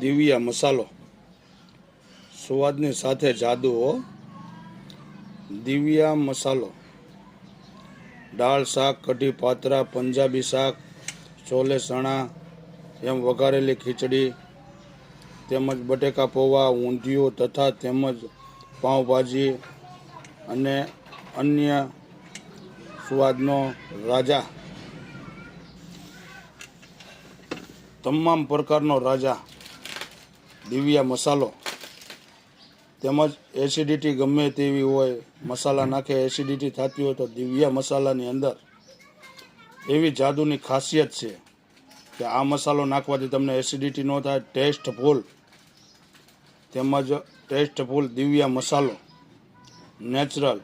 દિવ્યા મસાલો, સ્વાદની સાથે જાદુ હો. દિવ્યા મસાલો, દાળ, શાક, કઢી, પાત્રા, પંજાબી શાક, છોલે ચણા, એમ વઘારેલી ખીચડી તેમજ બટેકા પૌવા, ઊંધિયું તથા તેમજ પાઉંભાજી અને અન્ય સ્વાદનો રાજા, તમામ પ્રકારનો રાજા દિવ્યા મસાલો. તેમજ એસિડિટી ગમે તેવી હોય, મસાલા નાખે એસિડિટી થતી હોય તો દિવ્યા મસાલાની અંદર એવી જાદુની ખાસિયત છે કે આ મસાલો નાખવાથી તમને એસિડિટી ન થાય. ટેસ્ટફુલ તેમજ ટેસ્ટફુલ દિવ્યા મસાલો નેચરલ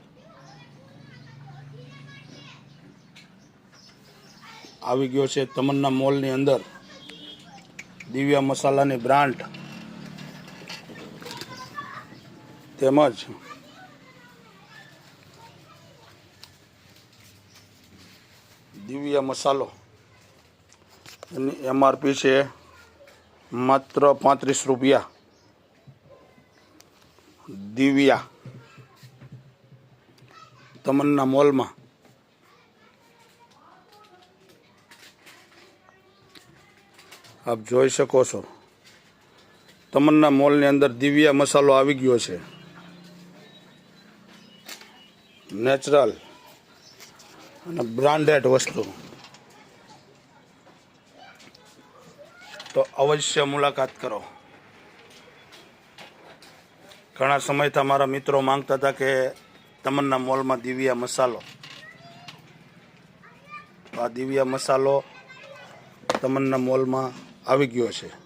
આવી ગયો છે તમન્ના મોલની અંદર. દિવ્યા મસાલાની બ્રાન્ડ તેમજ દિવ્યા મસાલો એની MRP છે માત્ર 35 રૂપિયા. દિવ્યા તમન્ના મોલમાં આપ જોઈ શકો છો. તમન્ના મોલની અંદર દિવ્યા મસાલો આવી ગયો છે. નેચરલ અને બ્રાન્ડેડ વસ્તુ. તો અવશ્ય મુલાકાત કરો. ઘણા સમયથી મારા મિત્રો માંગતા હતા કે તમન્ના મોલમાં દિવ્યા મસાલો. તો આ દિવ્યા મસાલો તમન્ના મોલમાં આવી ગયો છે.